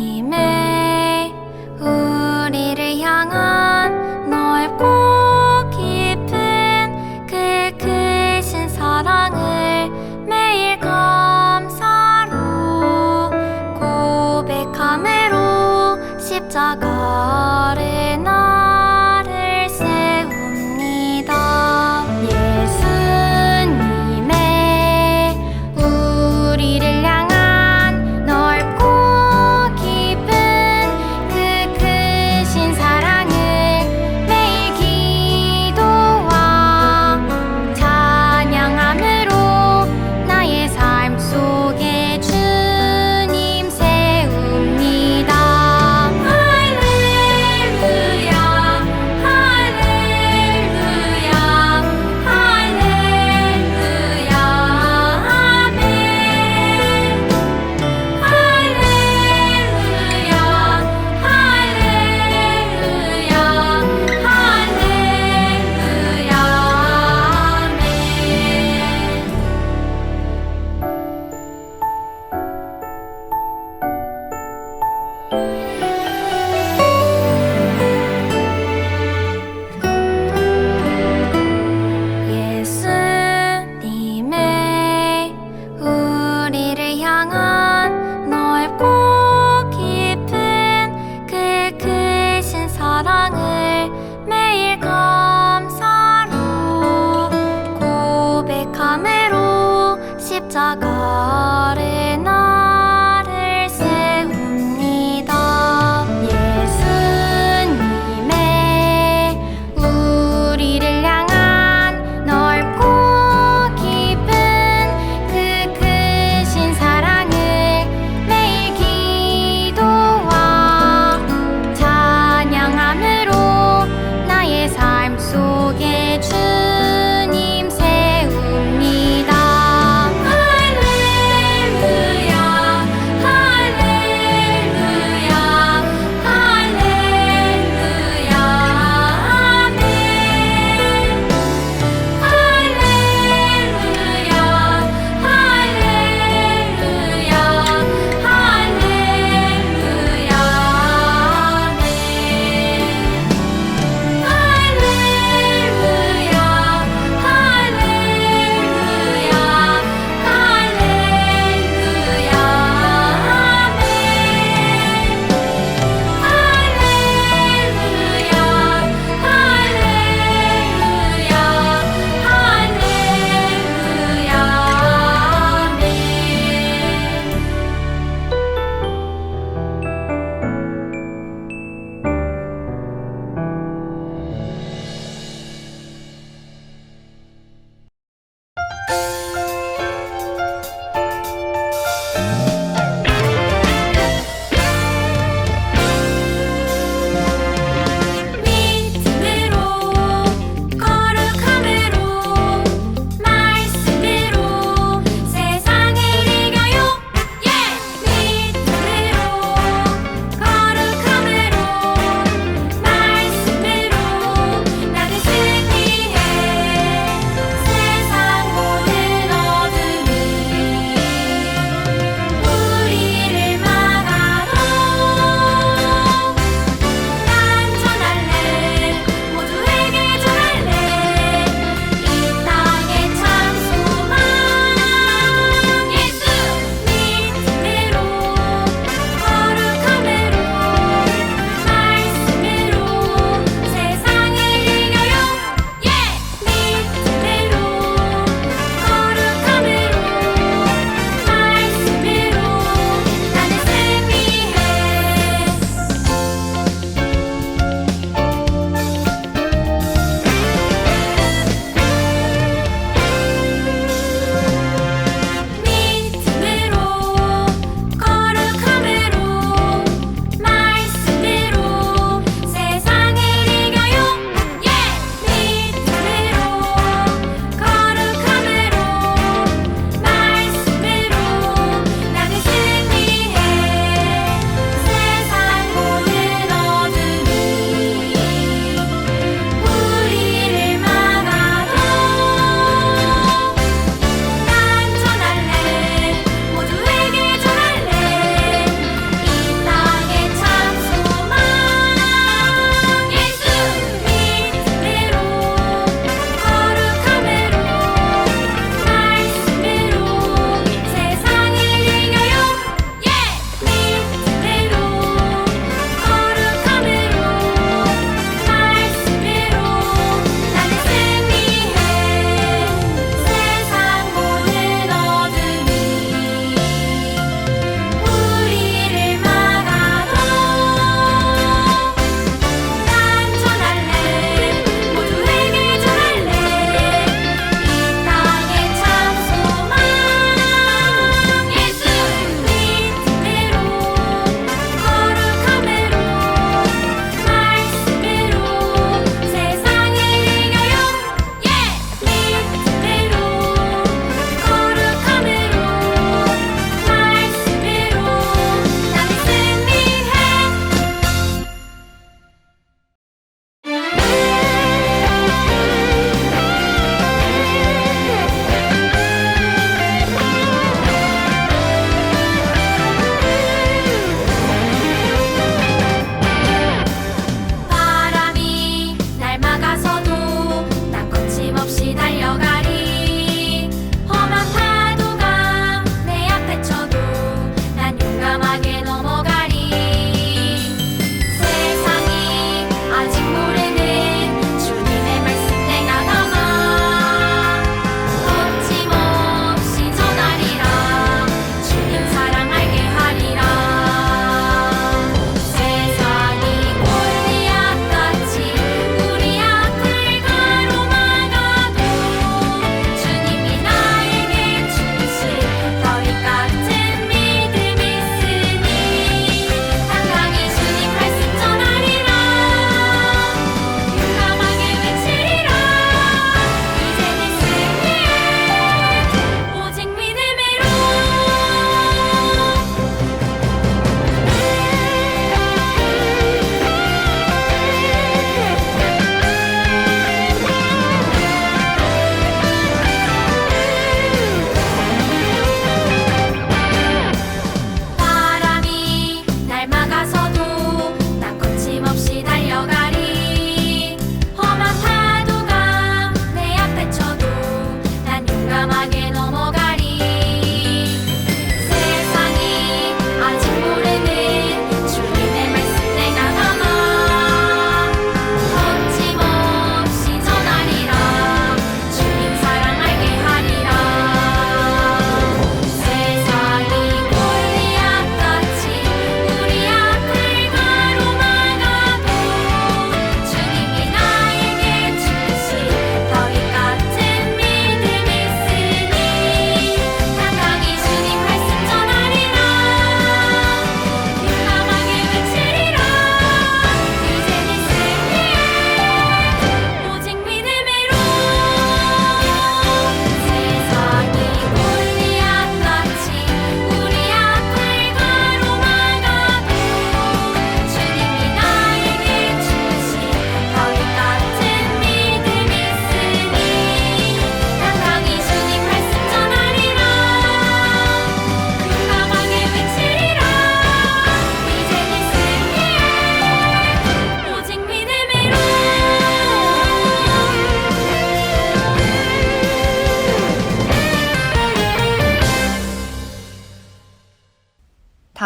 예수님의 우리를 향한 넓고 깊은 그 크신 사랑을 매일 감사로 고백함으로 십자가를 나를 세웁니다. 예수님의 우리를 향한 넓고 깊은 그 크신 사랑을 매일 기도와 찬양함으로 나의 삶 속에 주님 세웁니다. 할렐루야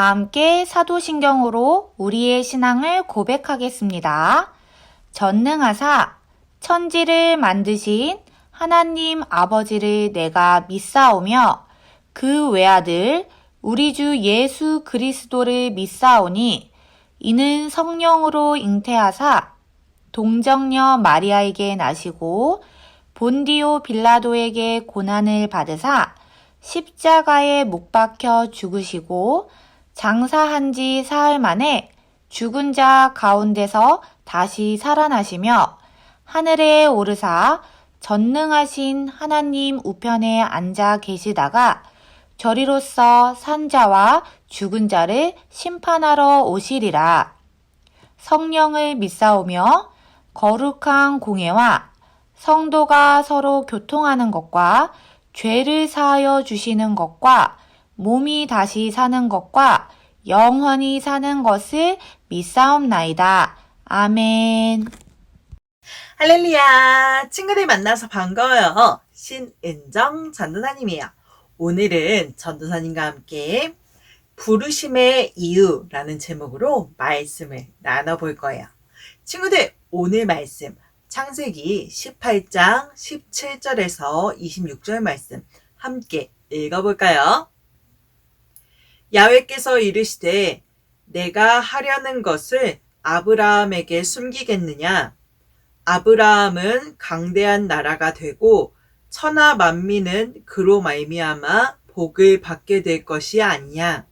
다 함께 사도신경으로 우리의 신앙을 고백하겠습니다. 전능하사 천지를 만드신 하나님 아버지를 내가 믿사오며 그 외아들 우리 주 예수 그리스도를 믿사오니 이는 성령으로 잉태하사 동정녀 마리아에게 나시고 본디오 빌라도에게 고난을 받으사 십자가에 못 박혀 죽으시고 장사한 지 사흘 만에 죽은 자 가운데서 다시 살아나시며 하늘에 오르사 전능하신 하나님 우편에 앉아 계시다가 저리로서 산자와 죽은 자를 심판하러 오시리라. 성령을 믿사오며 거룩한 공예와 성도가 서로 교통하는 것과 죄를 사하여 주시는 것과 몸이 다시 사는 것과 영원히 사는 것을 믿사옵나이다. 아멘. 할렐루야! 친구들 만나서 반가워요. 신은정 전도사님이에요. 오늘은 전도사님과 함께 부르심의 이유라는 제목으로 말씀을 나눠볼 거예요. 친구들, 오늘 말씀 창세기 18장 17절에서 26절 말씀 함께 읽어볼까요? 야훼께서 이르시되 내가 하려는 것을 아브라함에게 숨기겠느냐? 아브라함은 강대한 나라가 되고 천하 만민은 그로 말미암아 복을 받게 될 것이 아니냐.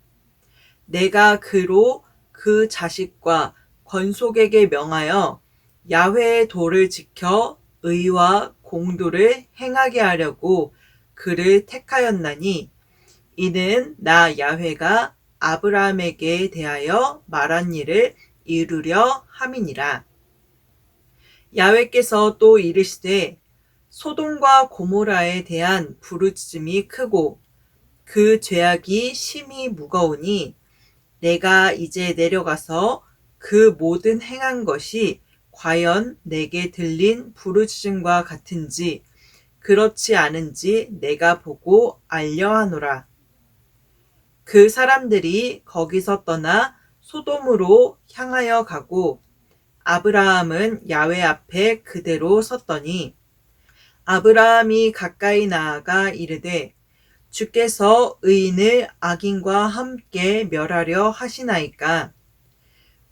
내가 그로 그 자식과 권속에게 명하여 야훼의 도를 지켜 의와 공도를 행하게 하려고 그를 택하였나니 이는 나 야훼가 아브라함에게 대하여 말한 일을 이루려 함이니라. 야훼께서 또 이르시되 소돔과 고모라에 대한 부르짖음이 크고 그 죄악이 심히 무거우니 내가 이제 내려가서 그 모든 행한 것이 과연 내게 들린 부르짖음과 같은지 그렇지 않은지 내가 보고 알려하노라. 그 사람들이 거기서 떠나 소돔으로 향하여 가고 아브라함은 야훼 앞에 그대로 섰더니 아브라함이 가까이 나아가 이르되 주께서 의인을 악인과 함께 멸하려 하시나이까.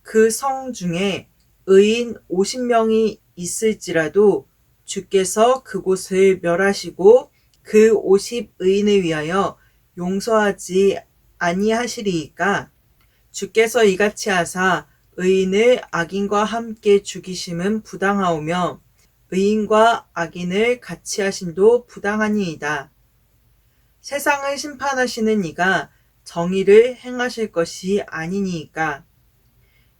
그 성 중에 의인 50명이 있을지라도 주께서 그곳을 멸하시고 그 50의인을 위하여 용서하지 아니하시리이까. 주께서 이같이 하사 의인을 악인과 함께 죽이심은 부당하오며 의인과 악인을 같이 하심도 부당하니이다. 세상을 심판하시는 이가 정의를 행하실 것이 아니니이까.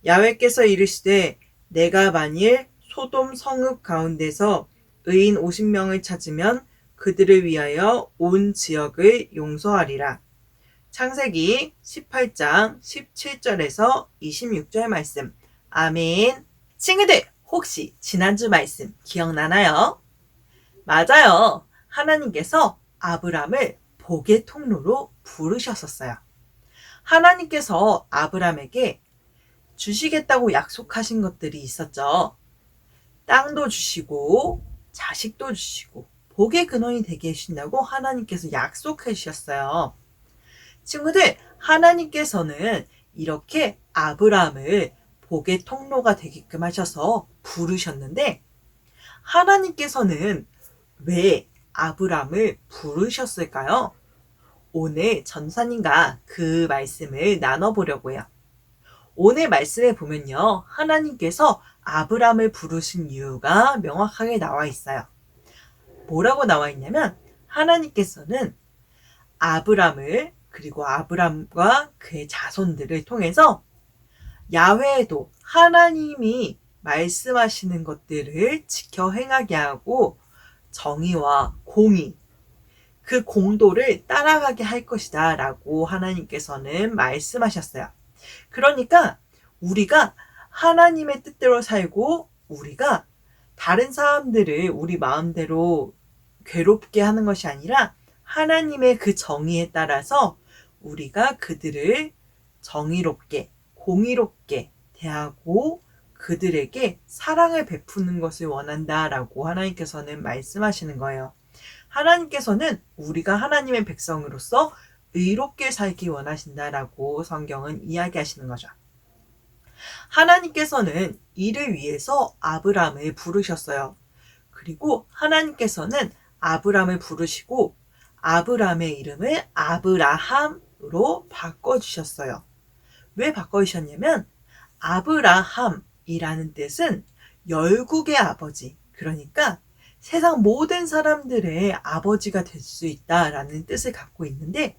야훼께서 이르시되 내가 만일 소돔 성읍 가운데서 의인 50명을 찾으면 그들을 위하여 온 지역을 용서하리라. 창세기 18장 17절에서 26절 말씀. 아멘. 친구들, 혹시 지난주 말씀 기억나나요? 맞아요. 하나님께서 아브람을 복의 통로로 부르셨었어요. 하나님께서 아브람에게 주시겠다고 약속하신 것들이 있었죠. 땅도 주시고 자식도 주시고 복의 근원이 되게 해주신다고 하나님께서 약속해 주셨어요. 친구들, 하나님께서는 이렇게 아브라함을 복의 통로가 되게끔 하셔서 부르셨는데 하나님께서는 왜 아브라함을 부르셨을까요? 오늘 전사님과 그 말씀을 나눠보려고 해요. 오늘 말씀에 보면요, 하나님께서 아브라함을 부르신 이유가 명확하게 나와 있어요. 뭐라고 나와 있냐면 하나님께서는 아브라함을 그리고 아브라함과 그의 자손들을 통해서 야훼도 하나님이 말씀하시는 것들을 지켜 행하게 하고 정의와 공의, 그 공도를 따라가게 할 것이다 라고 하나님께서는 말씀하셨어요. 그러니까 우리가 하나님의 뜻대로 살고 우리가 다른 사람들을 우리 마음대로 괴롭게 하는 것이 아니라 하나님의 그 정의에 따라서 우리가 그들을 정의롭게, 공의롭게 대하고 그들에게 사랑을 베푸는 것을 원한다라고 하나님께서는 말씀하시는 거예요. 하나님께서는 우리가 하나님의 백성으로서 의롭게 살기 원하신다라고 성경은 이야기하시는 거죠. 하나님께서는 이를 위해서 아브라함을 부르셨어요. 그리고 하나님께서는 아브라함을 부르시고 아브라함의 이름을 아브라함으로 바꿔주셨어요. 왜 바꿔주셨냐면 아브라함이라는 뜻은 열국의 아버지, 그러니까 세상 모든 사람들의 아버지가 될 수 있다라는 뜻을 갖고 있는데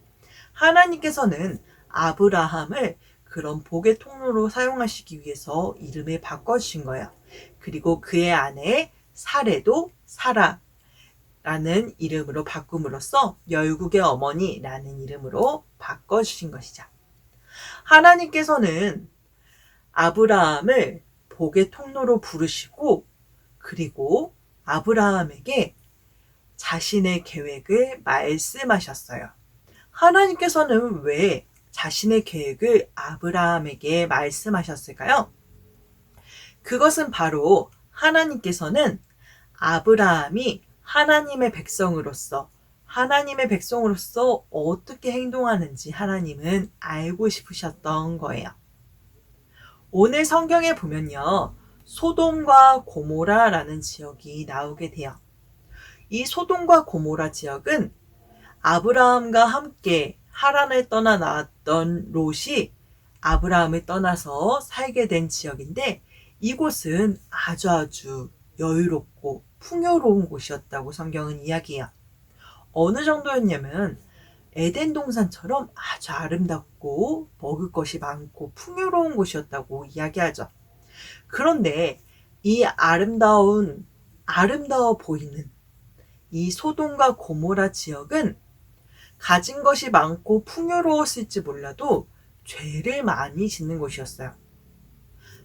하나님께서는 아브라함을 그런 복의 통로로 사용하시기 위해서 이름을 바꿔주신 거예요. 그리고 그의 아내 사레도 사라라는 이름으로 바꿈으로써 열국의 어머니라는 이름으로 바꿔주신 것이죠. 하나님께서는 아브라함을 복의 통로로 부르시고 그리고 아브라함에게 자신의 계획을 말씀하셨어요. 하나님께서는 왜 자신의 계획을 아브라함에게 말씀하셨을까요? 그것은 바로 하나님께서는 아브라함이 하나님의 백성으로서 어떻게 행동하는지 하나님은 알고 싶으셨던 거예요. 오늘 성경에 보면요, 소돔과 고모라라는 지역이 나오게 돼요. 이 소돔과 고모라 지역은 아브라함과 함께 하란을 떠나 나왔던 롯이 아브라함을 떠나서 살게 된 지역인데 이곳은 아주 여유롭고 풍요로운 곳이었다고 성경은 이야기해요. 어느 정도였냐면 에덴 동산처럼 아주 아름답고 먹을 것이 많고 풍요로운 곳이었다고 이야기하죠. 그런데 이 아름다워 보이는 이 소돔과 고모라 지역은 가진 것이 많고 풍요로웠을지 몰라도 죄를 많이 짓는 곳이었어요.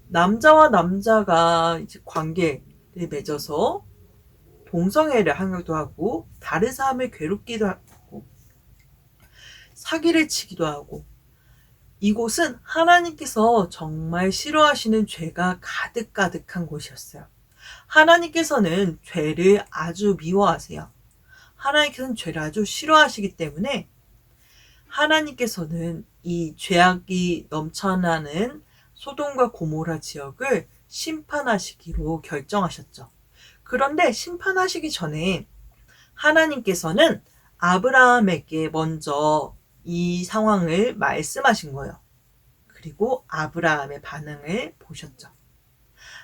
남자와 남자가 이제 관계를 맺어서 동성애를 하기도 하고 다른 사람을 괴롭기도 하고 사기를 치기도 하고 이곳은 하나님께서 정말 싫어하시는 죄가 가득한 곳이었어요. 하나님께서는 죄를 아주 미워하세요. 하나님께서는 죄를 아주 싫어하시기 때문에 하나님께서는 이 죄악이 넘쳐나는 소돔과 고모라 지역을 심판하시기로 결정하셨죠. 그런데 심판하시기 전에 하나님께서는 아브라함에게 먼저 이 상황을 말씀하신 거예요. 그리고 아브라함의 반응을 보셨죠.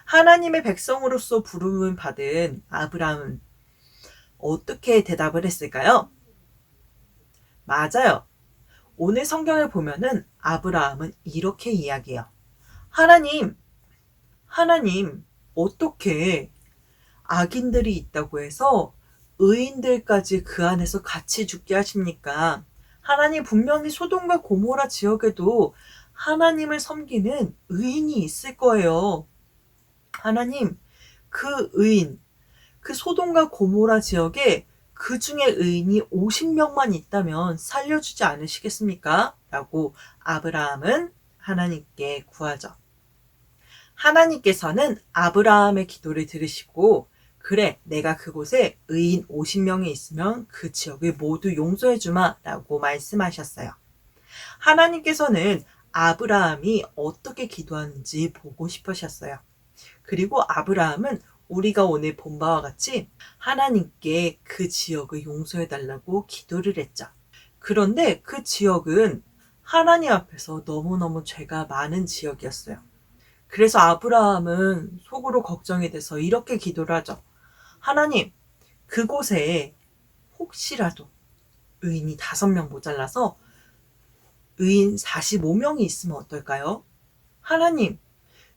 하나님의 백성으로서 부름을 받은 아브라함은 어떻게 대답을 했을까요? 맞아요. 오늘 성경을 보면은 아브라함은 이렇게 이야기해요. 하나님, 어떻게 악인들이 있다고 해서 의인들까지 그 안에서 같이 죽게 하십니까? 하나님, 분명히 소돔과 고모라 지역에도 하나님을 섬기는 의인이 있을 거예요. 하나님, 그 의인, 그 소돔과 고모라 지역에 그 중에 의인이 50명만 있다면 살려주지 않으시겠습니까? 라고 아브라함은 하나님께 구하죠. 하나님께서는 아브라함의 기도를 들으시고 그래, 내가 그곳에 의인 50명이 있으면 그 지역을 모두 용서해 주마 라고 말씀하셨어요. 하나님께서는 아브라함이 어떻게 기도하는지 보고 싶으셨어요. 그리고 아브라함은 우리가 오늘 본 바와 같이 하나님께 그 지역을 용서해 달라고 기도를 했죠. 그런데 그 지역은 하나님 앞에서 너무너무 죄가 많은 지역이었어요. 그래서 아브라함은 속으로 걱정이 돼서 이렇게 기도를 하죠. 하나님, 그곳에 혹시라도 의인이 5명 모자라서 의인 45명이 있으면 어떨까요? 하나님,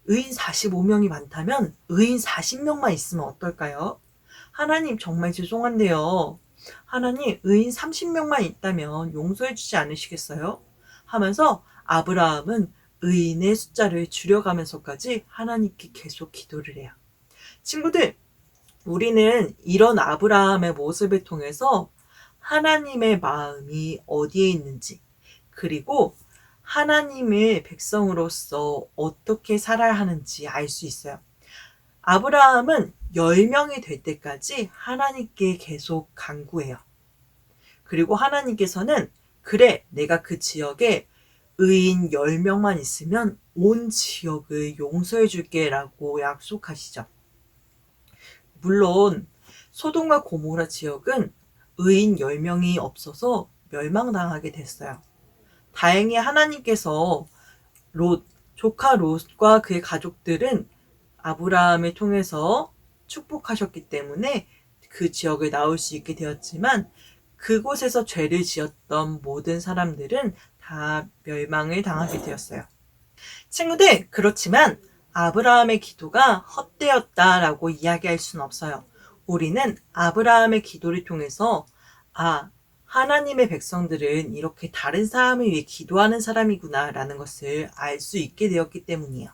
의인 45명이 많다면 의인 40명만 있으면 어떨까요? 하나님, 정말 죄송한데요. 하나님, 의인 30명만 있다면 용서해 주지 않으시겠어요? 하면서 아브라함은 의인의 숫자를 줄여가면서까지 하나님께 계속 기도를 해요. 친구들, 우리는 이런 아브라함의 모습을 통해서 하나님의 마음이 어디에 있는지, 그리고 하나님의 백성으로서 어떻게 살아야 하는지 알 수 있어요. 아브라함은 10명이 될 때까지 하나님께 계속 간구해요. 그리고 하나님께서는 그래, 내가 그 지역에 의인 10명만 있으면 온 지역을 용서해 줄게 라고 약속하시죠. 물론 소돔과 고모라 지역은 의인 10명이 없어서 멸망당하게 됐어요. 다행히 하나님께서 조카 롯과 그의 가족들은 아브라함을 통해서 축복하셨기 때문에 그 지역을 나올 수 있게 되었지만 그곳에서 죄를 지었던 모든 사람들은 다 멸망을 당하게 되었어요. 친구들, 그렇지만 아브라함의 기도가 헛되었다라고 이야기할 수는 없어요. 우리는 아브라함의 기도를 통해서 하나님의 백성들은 이렇게 다른 사람을 위해 기도하는 사람이구나 라는 것을 알 수 있게 되었기 때문이에요.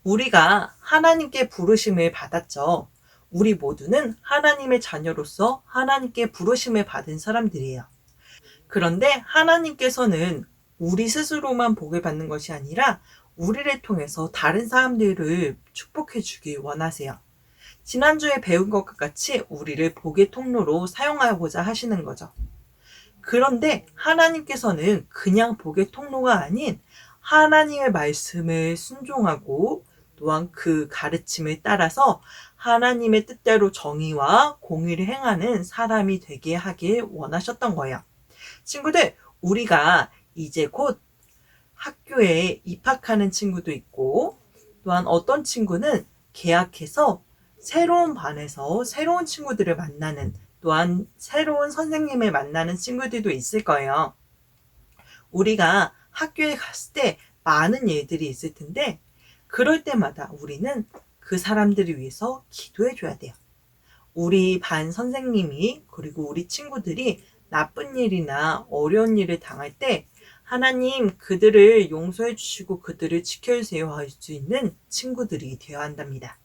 우리가 하나님께 부르심을 받았죠. 우리 모두는 하나님의 자녀로서 하나님께 부르심을 받은 사람들이에요. 그런데 하나님께서는 우리 스스로만 복을 받는 것이 아니라 우리를 통해서 다른 사람들을 축복해 주길 원하세요. 지난주에 배운 것과 같이 우리를 복의 통로로 사용하고자 하시는 거죠. 그런데 하나님께서는 그냥 복의 통로가 아닌 하나님의 말씀을 순종하고 또한 그 가르침을 따라서 하나님의 뜻대로 정의와 공의를 행하는 사람이 되게 하길 원하셨던 거예요. 친구들, 우리가 이제 곧 학교에 입학하는 친구도 있고 또한 어떤 친구는 개학해서 새로운 반에서 새로운 친구들을 만나는 또한 새로운 선생님을 만나는 친구들도 있을 거예요. 우리가 학교에 갔을 때 많은 일들이 있을 텐데 그럴 때마다 우리는 그 사람들을 위해서 기도해 줘야 돼요. 우리 반 선생님이 그리고 우리 친구들이 나쁜 일이나 어려운 일을 당할 때 하나님 그들을 용서해 주시고 그들을 지켜주세요 할 수 있는 친구들이 되어야 한답니다.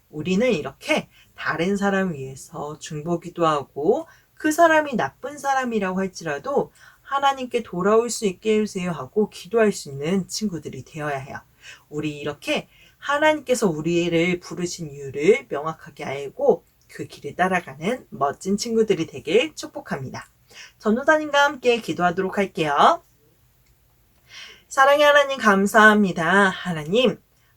우리는 이렇게 다른 사람을 위해서 중보기도 하고 그 사람이 나쁜 사람이라고 할지라도 하나님께 돌아올 수 있게 해주세요 하고 기도할 수 있는 친구들이 되어야 해요. 우리 이렇게 하나님께서 우리를 부르신 이유를 명확하게 알고 그 길을 따라가는 멋진 친구들이 되길 축복합니다. 전도사님과 함께 기도하도록 할게요. 사랑의 하나님 감사합니다.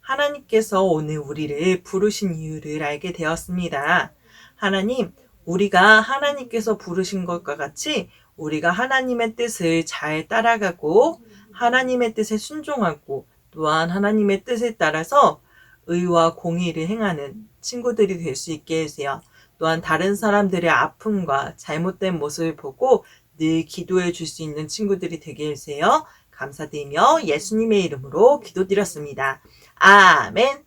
하나님께서 오늘 우리를 부르신 이유를 알게 되었습니다. 하나님, 우리가 하나님께서 부르신 것과 같이 우리가 하나님의 뜻을 잘 따라가고 하나님의 뜻에 순종하고 또한 하나님의 뜻에 따라서 의와 공의를 행하는 친구들이 될 수 있게 해주세요. 또한 다른 사람들의 아픔과 잘못된 모습을 보고 늘 기도해 줄 수 있는 친구들이 되게 해주세요. 감사드리며 예수님의 이름으로 기도드렸습니다. 아멘.